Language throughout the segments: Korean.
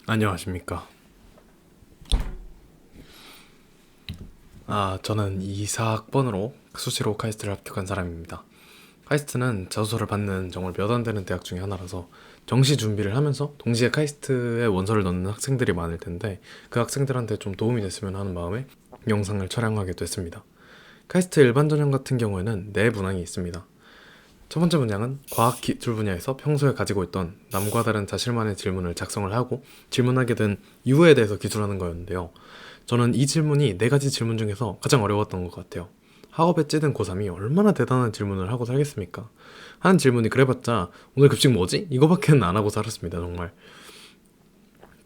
안녕하십니까. 저는 24학번으로 수시로 카이스트를 합격한 사람입니다. 카이스트는 자소서를 받는 정말 몇 안 되는 대학 중에 하나라서 정시 준비를 하면서 동시에 카이스트에 원서를 넣는 학생들이 많을 텐데 그 학생들한테 좀 도움이 됐으면 하는 마음에 영상을 촬영하게 됐습니다. 카이스트 일반 전형 같은 경우에는 네 문항이 있습니다. 첫 번째 문장은 과학 기술 분야에서 평소에 가지고 있던 남과 다른 자신만의 질문을 작성을 하고 질문하게 된 이유에 대해서 기술하는 거였는데요. 저는 이 질문이 네 가지 질문 중에서 가장 어려웠던 것 같아요. 학업에 찌든 고3이 얼마나 대단한 질문을 하고 살겠습니까? 하는 질문이 그래봤자 오늘 급식 뭐지? 이거밖에는 안 하고 살았습니다, 정말.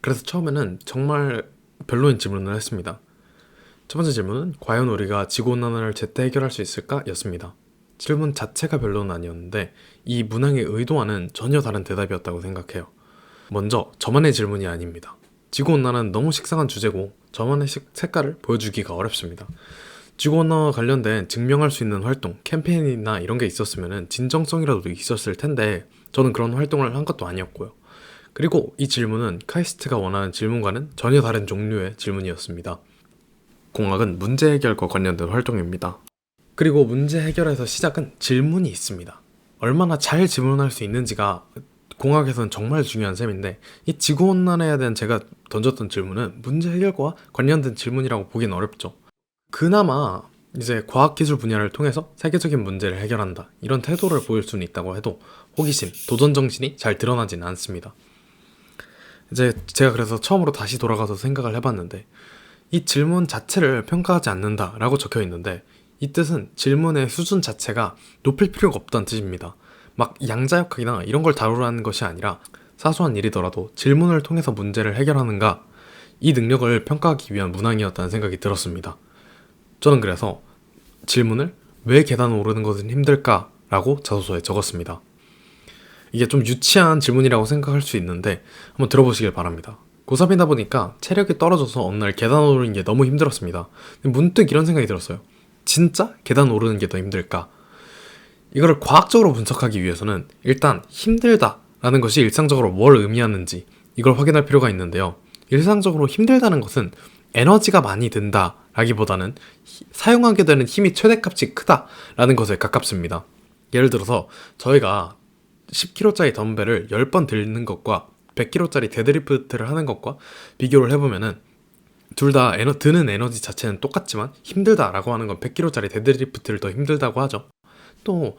그래서 처음에는 정말 별로인 질문을 했습니다. 첫 번째 질문은 과연 우리가 지구온난화를 제때 해결할 수 있을까? 였습니다. 질문 자체가 별로는 아니었는데 이 문항의 의도와는 전혀 다른 대답이었다고 생각해요. 먼저 저만의 질문이 아닙니다. 지구온난화는 너무 식상한 주제고 저만의 색깔을 보여주기가 어렵습니다. 지구온난화와 관련된 증명할 수 있는 활동, 캠페인이나 이런 게 있었으면 진정성이라도 있었을 텐데 저는 그런 활동을 한 것도 아니었고요. 그리고 이 질문은 카이스트가 원하는 질문과는 전혀 다른 종류의 질문이었습니다. 공학은 문제 해결과 관련된 활동입니다. 그리고 문제 해결에서 시작은 질문이 있습니다. 얼마나 잘 질문할 수 있는지가 공학에서는 정말 중요한 셈인데 이 지구온난화에 대한 제가 던졌던 질문은 문제 해결과 관련된 질문이라고 보기는 어렵죠. 그나마 이제 과학기술 분야를 통해서 세계적인 문제를 해결한다 이런 태도를 보일 수는 있다고 해도 호기심, 도전정신이 잘 드러나지는 않습니다. 이제 제가 그래서 처음으로 다시 돌아가서 생각을 해봤는데 이 질문 자체를 평가하지 않는다 라고 적혀 있는데 이 뜻은 질문의 수준 자체가 높일 필요가 없다는 뜻입니다. 막 양자역학이나 이런 걸 다루라는 것이 아니라 사소한 일이더라도 질문을 통해서 문제를 해결하는가 이 능력을 평가하기 위한 문항이었다는 생각이 들었습니다. 저는 그래서 질문을 왜 계단 오르는 것은 힘들까? 라고 자소서에 적었습니다. 이게 좀 유치한 질문이라고 생각할 수 있는데 한번 들어보시길 바랍니다. 고3이다 보니까 체력이 떨어져서 어느 날 계단 오르는 게 너무 힘들었습니다. 문득 이런 생각이 들었어요. 진짜 계단 오르는 게 더 힘들까? 이거를 과학적으로 분석하기 위해서는 일단 힘들다라는 것이 일상적으로 뭘 의미하는지 이걸 확인할 필요가 있는데요. 일상적으로 힘들다는 것은 에너지가 많이 든다 라기보다는 사용하게 되는 힘이 최대값이 크다라는 것에 가깝습니다. 예를 들어서 저희가 10kg짜리 덤벨을 10번 들는 것과 100kg짜리 데드리프트를 하는 것과 비교를 해보면은 둘 다 드는 에너지 자체는 똑같지만 힘들다라고 하는 건 100kg짜리 데드리프트를 더 힘들다고 하죠. 또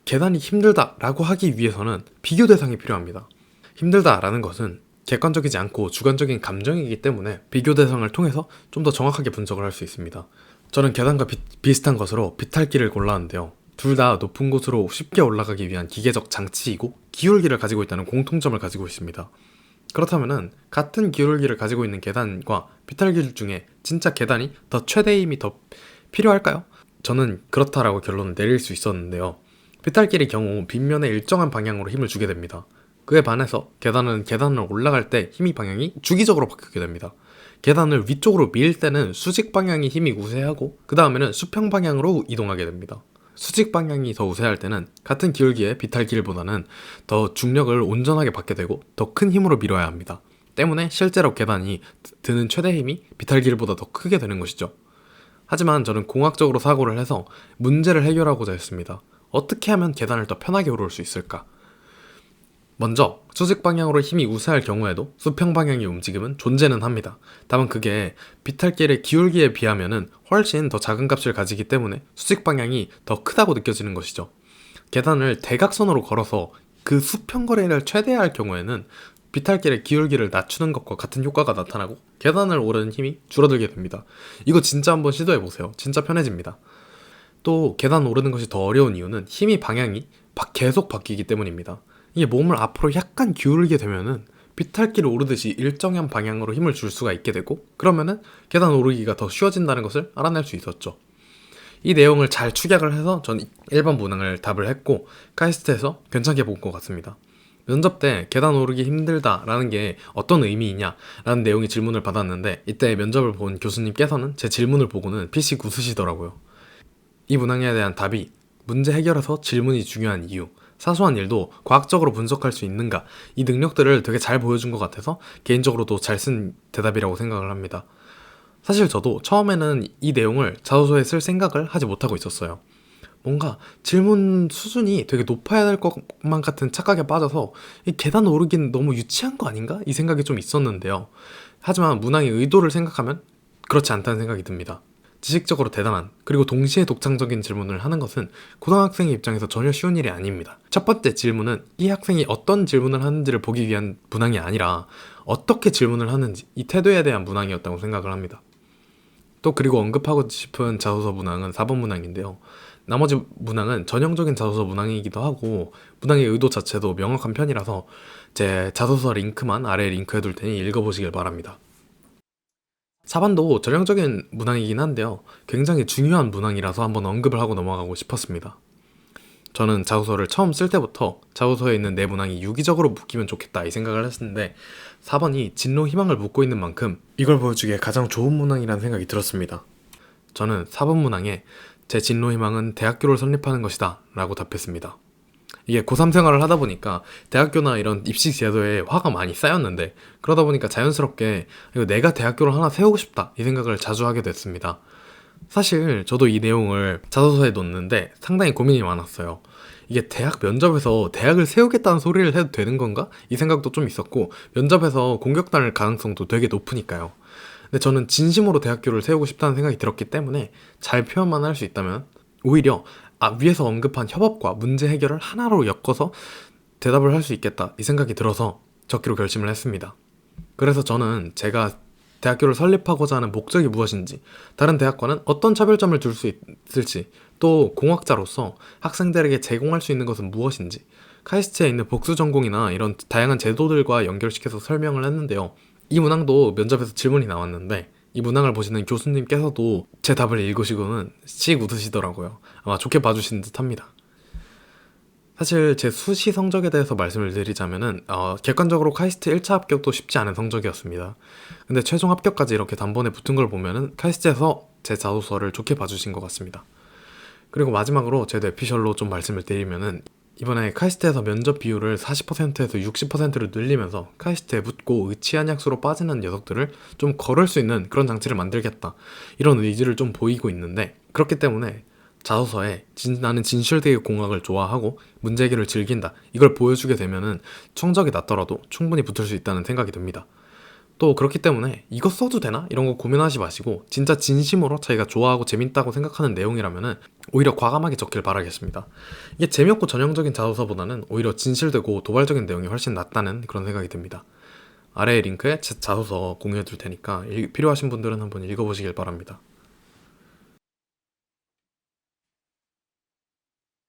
계단이 힘들다라고 하기 위해서는 비교 대상이 필요합니다. 힘들다라는 것은 객관적이지 않고 주관적인 감정이기 때문에 비교 대상을 통해서 좀 더 정확하게 분석을 할 수 있습니다. 저는 계단과 비슷한 것으로 비탈길을 골랐는데요. 둘 다 높은 곳으로 쉽게 올라가기 위한 기계적 장치이고 기울기를 가지고 있다는 공통점을 가지고 있습니다. 그렇다면은 같은 기울기를 가지고 있는 계단과 비탈길 중에 진짜 계단이 더 최대의 힘이 더 필요할까요? 저는 그렇다라고 결론을 내릴 수 있었는데요. 비탈길의 경우 빗면에 일정한 방향으로 힘을 주게 됩니다. 그에 반해서 계단은 계단을 올라갈 때 힘이 방향이 주기적으로 바뀌게 됩니다. 계단을 위쪽으로 밀 때는 수직 방향의 힘이 우세하고 그 다음에는 수평 방향으로 이동하게 됩니다. 수직 방향이 더 우세할 때는 같은 기울기의 비탈길보다는 더 중력을 온전하게 받게 되고 더 큰 힘으로 밀어야 합니다. 때문에 실제로 계단이 드는 최대 힘이 비탈길보다 더 크게 되는 것이죠. 하지만 저는 공학적으로 사고를 해서 문제를 해결하고자 했습니다. 어떻게 하면 계단을 더 편하게 오를 수 있을까? 먼저 수직 방향으로 힘이 우세할 경우에도 수평 방향의 움직임은 존재는 합니다. 다만 그게 비탈길의 기울기에 비하면 훨씬 더 작은 값을 가지기 때문에 수직 방향이 더 크다고 느껴지는 것이죠. 계단을 대각선으로 걸어서 그 수평 거리를 최대화할 경우에는 비탈길의 기울기를 낮추는 것과 같은 효과가 나타나고 계단을 오르는 힘이 줄어들게 됩니다. 이거 진짜 한번 시도해보세요. 진짜 편해집니다. 또 계단 오르는 것이 더 어려운 이유는 힘이 방향이 계속 바뀌기 때문입니다. 이게 몸을 앞으로 약간 기울이게 되면은 비탈길을 오르듯이 일정한 방향으로 힘을 줄 수가 있게 되고 그러면은 계단 오르기가 더 쉬워진다는 것을 알아낼 수 있었죠. 이 내용을 잘 축약을 해서 전 1번 문항을 답을 했고 카이스트에서 괜찮게 본 것 같습니다. 면접 때 계단 오르기 힘들다라는 게 어떤 의미이냐라는 내용의 질문을 받았는데 이때 면접을 본 교수님께서는 제 질문을 보고는 피식 웃으시더라고요. 이 문항에 대한 답이 문제 해결에서 질문이 중요한 이유, 사소한 일도 과학적으로 분석할 수 있는가, 이 능력들을 되게 잘 보여준 것 같아서 개인적으로도 잘 쓴 대답이라고 생각을 합니다. 사실 저도 처음에는 이 내용을 자소서에 쓸 생각을 하지 못하고 있었어요. 뭔가 질문 수준이 되게 높아야 될 것만 같은 착각에 빠져서 이 계단 오르긴 너무 유치한 거 아닌가? 이 생각이 좀 있었는데요. 하지만 문항의 의도를 생각하면 그렇지 않다는 생각이 듭니다. 지식적으로 대단한, 그리고 동시에 독창적인 질문을 하는 것은 고등학생의 입장에서 전혀 쉬운 일이 아닙니다. 첫 번째 질문은 이 학생이 어떤 질문을 하는지를 보기 위한 문항이 아니라 어떻게 질문을 하는지, 이 태도에 대한 문항이었다고 생각을 합니다. 또 그리고 언급하고 싶은 자소서 문항은 4번 문항인데요. 나머지 문항은 전형적인 자소서 문항이기도 하고 문항의 의도 자체도 명확한 편이라서 제 자소서 링크만 아래에 링크해 둘 테니 읽어보시길 바랍니다. 4번도 전형적인 문항이긴 한데요. 굉장히 중요한 문항이라서 한번 언급을 하고 넘어가고 싶었습니다. 저는 자소서를 처음 쓸 때부터 자소서에 있는 내 문항이 유기적으로 묶이면 좋겠다 이 생각을 했었는데 4번이 진로 희망을 묻고 있는 만큼 이걸 보여주기에 가장 좋은 문항이라는 생각이 들었습니다. 저는 4번 문항에 제 진로 희망은 대학교를 설립하는 것이다 라고 답했습니다. 이게 고3 생활을 하다 보니까 대학교나 이런 입시 제도에 화가 많이 쌓였는데 그러다 보니까 자연스럽게 이거 내가 대학교를 하나 세우고 싶다 이 생각을 자주 하게 됐습니다. 사실 저도 이 내용을 자소서에 넣는데 상당히 고민이 많았어요. 이게 대학 면접에서 대학을 세우겠다는 소리를 해도 되는 건가? 이 생각도 좀 있었고 면접에서 공격당할 가능성도 되게 높으니까요. 근데 저는 진심으로 대학교를 세우고 싶다는 생각이 들었기 때문에 잘 표현만 할 수 있다면 오히려 위에서 언급한 협업과 문제 해결을 하나로 엮어서 대답을 할 수 있겠다 이 생각이 들어서 적기로 결심을 했습니다. 그래서 저는 제가 대학교를 설립하고자 하는 목적이 무엇인지, 다른 대학과는 어떤 차별점을 둘 수 있을지, 또 공학자로서 학생들에게 제공할 수 있는 것은 무엇인지, 카이스트에 있는 복수 전공이나 이런 다양한 제도들과 연결시켜서 설명을 했는데요. 이 문항도 면접에서 질문이 나왔는데 이 문항을 보시는 교수님께서도 제 답을 읽으시고는 씩 웃으시더라고요. 아마 좋게 봐주신 듯 합니다. 사실 제 수시 성적에 대해서 말씀을 드리자면은 객관적으로 카이스트 1차 합격도 쉽지 않은 성적이었습니다. 근데 최종 합격까지 이렇게 단번에 붙은 걸 보면은 카이스트에서 제 자소서를 좋게 봐주신 것 같습니다. 그리고 마지막으로 제 뇌피셜로 좀 말씀을 드리면은 이번에 카이스트에서 면접 비율을 40%에서 60%로 늘리면서 카이스트에 붙고 의치한약수로 빠지는 녀석들을 좀 걸을 수 있는 그런 장치를 만들겠다 이런 의지를 좀 보이고 있는데, 그렇기 때문에 자소서에 나는 진실되게 공학을 좋아하고 문제 해결을 즐긴다 이걸 보여주게 되면은 성적이 낮더라도 충분히 붙을 수 있다는 생각이 듭니다. 또 그렇기 때문에 이거 써도 되나? 이런 거 고민하지 마시고 진짜 진심으로 자기가 좋아하고 재밌다고 생각하는 내용이라면은 오히려 과감하게 적길 바라겠습니다. 이게 재미없고 전형적인 자소서보다는 오히려 진실되고 도발적인 내용이 훨씬 낫다는 그런 생각이 듭니다. 아래의 링크에 제 자소서 공유해 둘 테니까 필요하신 분들은 한번 읽어보시길 바랍니다.